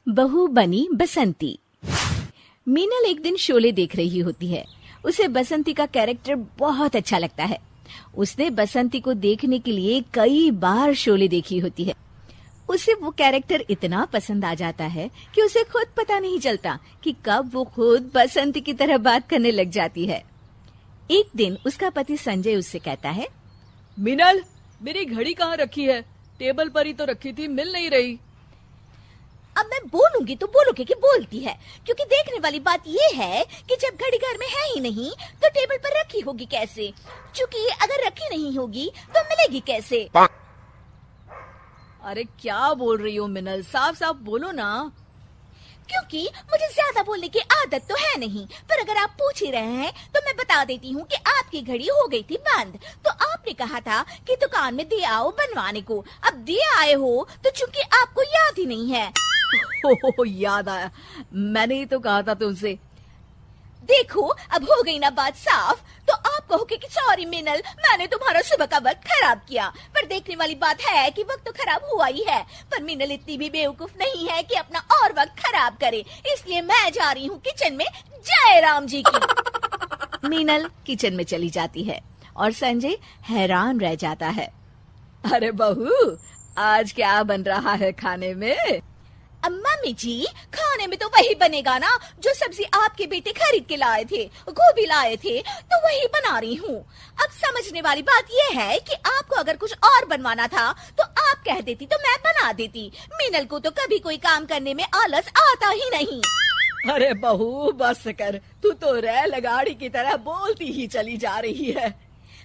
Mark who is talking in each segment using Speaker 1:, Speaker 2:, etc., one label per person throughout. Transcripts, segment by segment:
Speaker 1: बहू बनी बसंती। मीनल एक दिन शोले देख रही होती है। उसे बसंती का कैरेक्टर बहुत अच्छा लगता है। उसने बसंती को देखने के लिए कई बार शोले देखी होती है। उसे वो कैरेक्टर इतना पसंद आ जाता है कि उसे खुद पता नहीं चलता कि कब वो खुद बसंती की तरह बात करने लग जाती है। एक दिन उसका पति संजय उससे कहता है,
Speaker 2: मीनल, मेरी घड़ी कहाँ रखी है? टेबल पर ही तो रखी थी, मिल नहीं रही।
Speaker 3: अब मैं बोलूंगी तो बोलोगे कि बोलती है, क्योंकि देखने वाली बात ये है कि जब घड़ी घर में है ही नहीं तो टेबल पर रखी होगी कैसे? क्योंकि अगर रखी नहीं होगी तो मिलेगी कैसे?
Speaker 2: अरे क्या बोल रही हो मिनल, साफ साफ बोलो ना।
Speaker 3: क्योंकि मुझे ज्यादा बोलने की आदत तो है नहीं, पर अगर आप पूछ ही रहे हैं तो मैं बता देती हूँ कि आपकी घड़ी हो गई थी बंद। तो आपने कहा था कि दुकान में दे आओ बनवाने को। अब दे आए हो तो चूंकि आपको याद ही नहीं है।
Speaker 2: हो याद आया, मैंने ही तो कहा था तुमसे।
Speaker 3: देखो अब हो गई ना बात साफ। तो आप कहोगे कि सॉरी मिनल, मैंने तुम्हारा सुबह का वक्त खराब किया। पर देखने वाली बात है कि वक्त तो खराब हुआ ही है, पर मिनल इतनी भी बेवकूफ नहीं है कि अपना और वक्त खराब करे। इसलिए मैं जा रही हूँ किचन में। जय राम जी की।
Speaker 1: मीनल किचन में चली जाती है और संजय हैरान रह जाता है।
Speaker 2: अरे बहू, आज क्या बन रहा है खाने में?
Speaker 3: मम्मी जी, खाने में तो वही बनेगा ना जो सब्जी आपके बेटे खरीद के लाए थे, गोभी लाए थे, तो वही बना रही हूँ। अब समझने वाली बात यह है कि आपको अगर कुछ और बनवाना था तो आप कह देती तो मैं बना देती। मीनल को तो कभी कोई काम करने में आलस आता ही नहीं।
Speaker 2: अरे बहू बस कर, तू तो रेल गाड़ी की तरह बोलती ही चली जा रही है।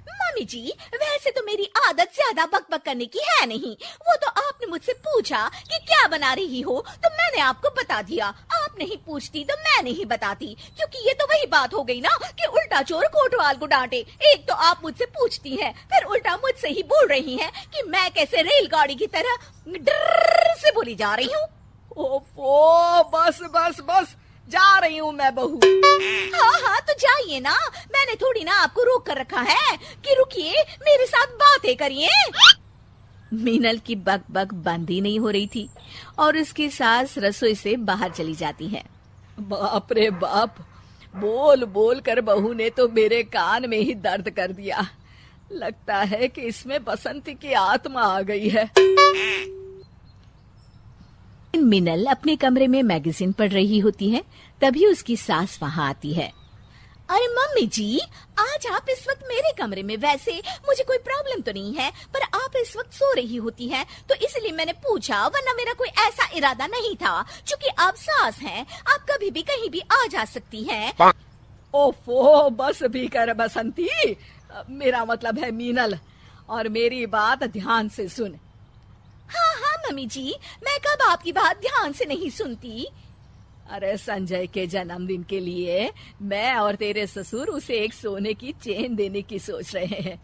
Speaker 3: मम्मी जी, वैसे तो मेरी आदत ज्यादा बकबक करने की है नहीं। वो तो आपने मुझसे पूछा कि क्या बना रही हो तो मैंने आपको बता दिया। आप नहीं पूछती तो मैं नहीं बताती, क्योंकि ये तो वही बात हो गई ना कि उल्टा चोर कोतवाल को डांटे। एक तो आप मुझसे पूछती हैं, फिर उल्टा मुझसे ही बोल रही हैं कि मैं कैसे रेलगाड़ी की तरह डर से बोली जा रही हूँ।
Speaker 2: ओफो, बस बस बस, जा रही हूँ मैं बहू।
Speaker 3: हाँ तो जाइए ना, मैंने थोड़ी ना आपको रोक कर रखा है कि रुकिए मेरे साथ बातें करिए।
Speaker 1: मीनल की बक बक बंद ही नहीं हो रही थी और उसकी सास रसोई से बाहर चली जाती है।
Speaker 2: बाप रे बाप, बोल बोल कर बहू ने तो मेरे कान में ही दर्द कर दिया। लगता है कि इसमें बसंती की आत्मा आ गई है।
Speaker 1: मीनल अपने कमरे में मैगजीन पढ़ रही होती है, तभी उसकी सास वहाँ आती है।
Speaker 3: अरे मम्मी जी, आज आप इस वक्त मेरे कमरे में, वैसे मुझे कोई प्रॉब्लम तो नहीं है, पर आप इस वक्त सो रही होती हैं, तो इसलिए मैंने पूछा, वरना मेरा कोई ऐसा इरादा नहीं था। क्योंकि आप सास हैं, आप कभी भी कहीं भी आ जा सकती हैं।
Speaker 2: ओफो, बस भी कर बसंती, मेरा मतलब है मीनल, और मेरी बात ध्यान से सुन।
Speaker 3: हाँ मम्मी जी, मैं कब आपकी बात ध्यान से नहीं सुनती।
Speaker 2: अरे संजय के जन्मदिन के लिए मैं और तेरे ससुर उसे एक सोने की चेन देने की सोच रहे हैं।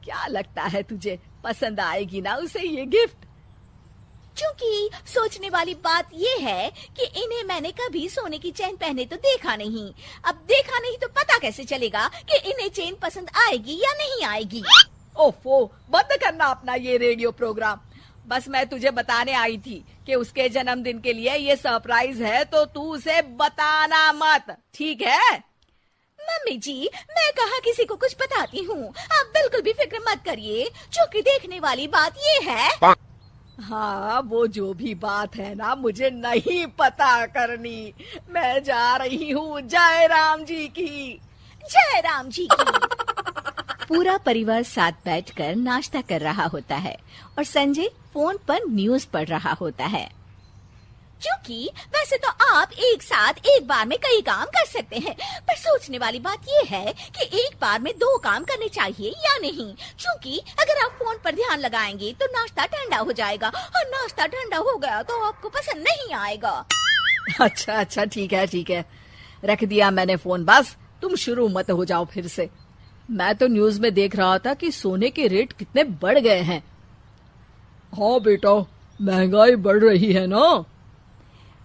Speaker 2: क्या लगता है तुझे, पसंद आएगी ना उसे ये गिफ्ट?
Speaker 3: क्योंकि सोचने वाली बात ये है कि इन्हें मैंने कभी सोने की चेन पहने तो देखा नहीं। अब देखा नहीं तो पता कैसे चलेगा कि इन्हें चेन पसंद आएगी या नहीं आएगी।
Speaker 2: ओफो, बंद करना अपना ये रेडियो प्रोग्राम। बस मैं तुझे बताने आई थी कि उसके जन्मदिन के लिए ये सरप्राइज है, तो तू उसे बताना मत, ठीक है?
Speaker 3: मम्मी जी, मैं कहाँ किसी को कुछ बताती हूँ, आप बिल्कुल भी फिक्र मत करिए। क्योंकि देखने वाली बात ये है।
Speaker 2: हाँ, वो जो भी बात है ना, मुझे नहीं पता करनी। मैं जा रही हूँ जय राम जी की।
Speaker 3: जय राम जी की।
Speaker 1: पूरा परिवार साथ बैठकर नाश्ता कर रहा होता है और संजय फोन पर न्यूज पढ़ रहा होता है।
Speaker 3: क्योंकि वैसे तो आप एक साथ एक बार में कई काम कर सकते हैं, पर सोचने वाली बात ये है कि एक बार में दो काम करने चाहिए या नहीं। क्योंकि अगर आप फोन पर ध्यान लगाएंगे तो नाश्ता ठंडा हो जाएगा, और नाश्ता ठंडा हो गया तो आपको पसंद नहीं आएगा।
Speaker 2: अच्छा, ठीक है, रख दिया मैंने फोन। बस तुम शुरू मत हो जाओ फिर से। मैं तो न्यूज में देख रहा था कि सोने के रेट कितने बढ़ गए हैं। हाँ बेटा, महंगाई बढ़ रही है ना।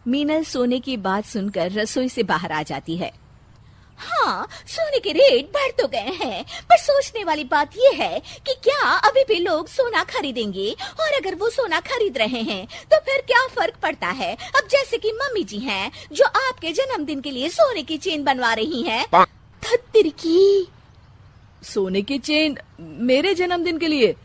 Speaker 1: मीनल सोने की बात सुनकर रसोई से बाहर आ जाती है।
Speaker 3: हाँ, सोने के रेट बढ़ तो गए हैं, पर सोचने वाली बात यह है कि क्या अभी भी लोग सोना खरीदेंगे, और अगर वो सोना खरीद रहे हैं तो फिर क्या फर्क पड़ता है। अब जैसे कि मम्मी जी हैं जो आपके जन्मदिन के लिए सोने की चेन बनवा रही हैं। धत्तिर की।
Speaker 2: सोने की चेन मेरे जन्मदिन के लिए?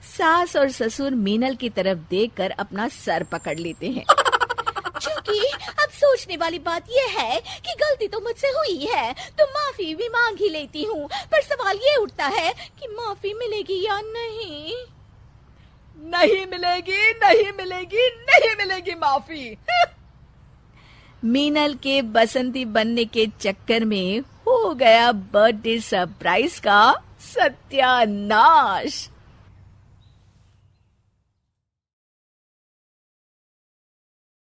Speaker 1: सास और ससुर मीनल की तरफ देखकर अपना सर पकड़ लेते हैं।
Speaker 3: क्योंकि अब सोचने वाली बात यह है कि गलती तो मुझसे हुई है, तो माफी भी मांग ही लेती हूँ, पर सवाल ये उठता है कि माफी मिलेगी या नहीं।
Speaker 2: नहीं मिलेगी, नहीं मिलेगी, नहीं मिलेगी माफी।
Speaker 1: मीनल के बसंती बनने के चक्कर में हो गया बर्थडे सरप्राइज का सत्यानाश।